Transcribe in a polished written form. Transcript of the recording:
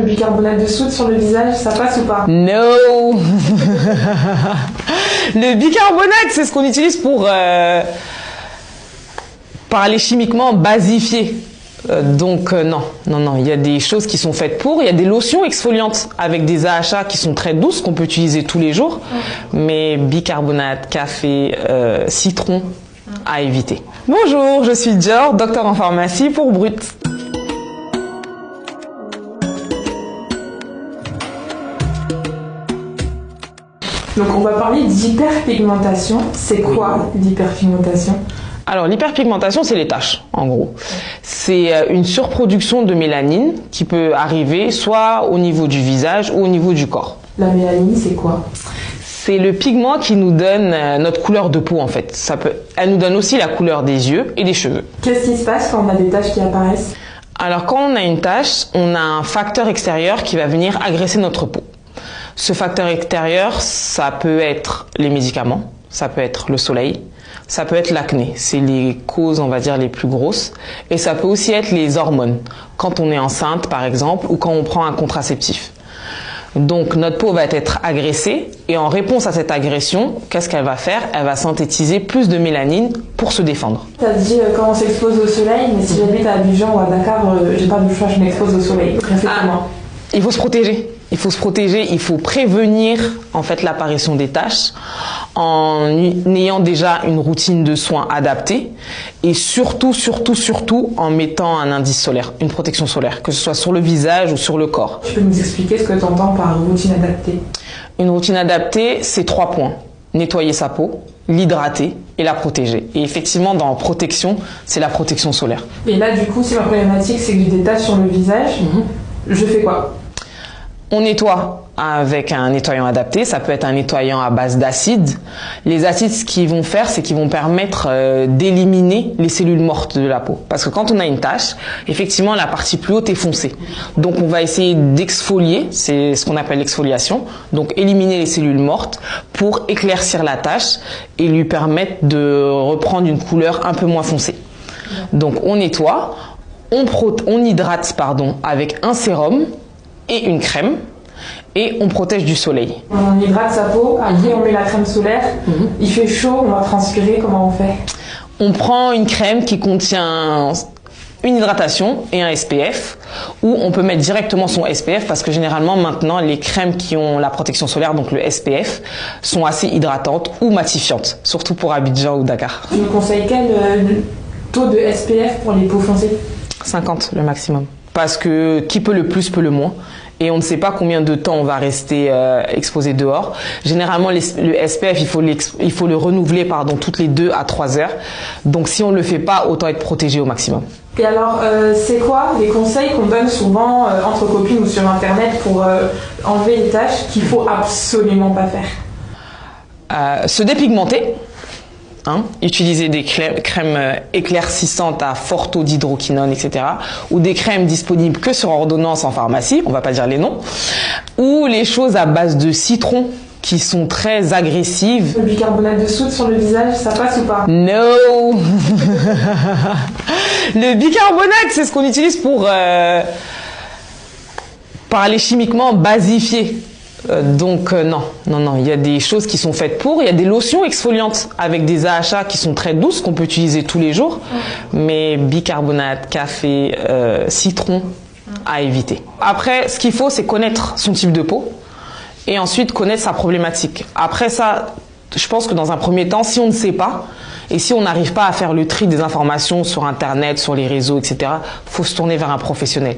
bicarbonate de soude sur le visage, ça passe ou pas? No. Le bicarbonate, c'est ce qu'on utilise pour parler chimiquement basifier. Non, il y a des choses qui sont faites pour. Il y a des lotions exfoliantes avec des AHA qui sont très douces qu'on peut utiliser tous les jours. Mais bicarbonate, café, citron, à éviter. Bonjour, je suis Dior, docteur en pharmacie pour Brut. Donc on va parler d'hyperpigmentation. C'est quoi l'hyperpigmentation? Alors l'hyperpigmentation, c'est les taches, en gros. C'est une surproduction de mélanine qui peut arriver soit au niveau du visage ou au niveau du corps. La mélanine, c'est quoi? C'est le pigment qui nous donne notre couleur de peau en fait. Elle nous donne aussi la couleur des yeux et des cheveux. Qu'est-ce qui se passe quand on a des taches qui apparaissent? Alors quand on a une tache, on a un facteur extérieur qui va venir agresser notre peau. Ce facteur extérieur, ça peut être les médicaments, ça peut être le soleil, ça peut être l'acné, c'est les causes, on va dire, les plus grosses. Et ça peut aussi être les hormones, quand on est enceinte, par exemple, ou quand on prend un contraceptif. Donc, notre peau va être agressée, et en réponse à cette agression, qu'est-ce qu'elle va faire? Elle va synthétiser plus de mélanine pour se défendre. Tu as dit quand on s'expose au soleil, mais si j'habite à Abidjan ou à Dakar, j'ai pas de choix, je m'expose au soleil. Il faut se protéger. Il faut se protéger, il faut prévenir en fait l'apparition des taches en ayant déjà une routine de soins adaptée et surtout en mettant un indice solaire, une protection solaire, que ce soit sur le visage ou sur le corps. Tu peux nous expliquer ce que tu entends par routine adaptée? Une routine adaptée, c'est 3 points. Nettoyer sa peau, l'hydrater et la protéger. Et effectivement, dans protection, c'est la protection solaire. Et là, du coup, si ma problématique, c'est que j'ai des taches sur le visage, je fais quoi? On nettoie avec un nettoyant adapté, ça peut être un nettoyant à base d'acide. Les acides, ce qu'ils vont faire, c'est qu'ils vont permettre d'éliminer les cellules mortes de la peau. Parce que quand on a une tache, effectivement, la partie plus haute est foncée. Donc on va essayer d'exfolier, c'est ce qu'on appelle l'exfoliation, donc éliminer les cellules mortes pour éclaircir la tache et lui permettre de reprendre une couleur un peu moins foncée. Donc on nettoie, on hydrate avec un sérum et une crème, et on protège du soleil. On hydrate sa peau, après on met la crème solaire, il fait chaud, on va transpirer, comment on fait? On prend une crème qui contient une hydratation et un SPF, ou on peut mettre directement son SPF, parce que généralement maintenant les crèmes qui ont la protection solaire, donc le SPF, sont assez hydratantes ou matifiantes, surtout pour Abidjan ou Dakar. Tu me conseilles quel taux de SPF pour les peaux foncées? 50 le maximum. Parce que qui peut le plus peut le moins. Et on ne sait pas combien de temps on va rester exposé dehors. Généralement, le SPF, il faut le renouveler toutes les 2 à 3 heures. Donc si on ne le fait pas, autant être protégé au maximum. Et alors, c'est quoi les conseils qu'on donne souvent entre copines ou sur Internet pour enlever les taches qu'il faut absolument pas faire? Se dépigmenter. Utiliser des crèmes éclaircissantes à fort taux d'hydroquinone, etc. Ou des crèmes disponibles que sur ordonnance en pharmacie, on va pas dire les noms. Ou les choses à base de citron qui sont très agressives. Le bicarbonate de soude sur le visage, ça passe ou pas? No. Le bicarbonate, c'est ce qu'on utilise pour parler chimiquement basifier. Non, il y a des choses qui sont faites pour. Il y a des lotions exfoliantes avec des AHA qui sont très douces qu'on peut utiliser tous les jours. Mais bicarbonate, café, citron, à éviter. Après, ce qu'il faut, c'est connaître son type de peau et ensuite connaître sa problématique. Après ça, je pense que dans un premier temps, si on ne sait pas et si on n'arrive pas à faire le tri des informations sur Internet, sur les réseaux, etc., faut se tourner vers un professionnel.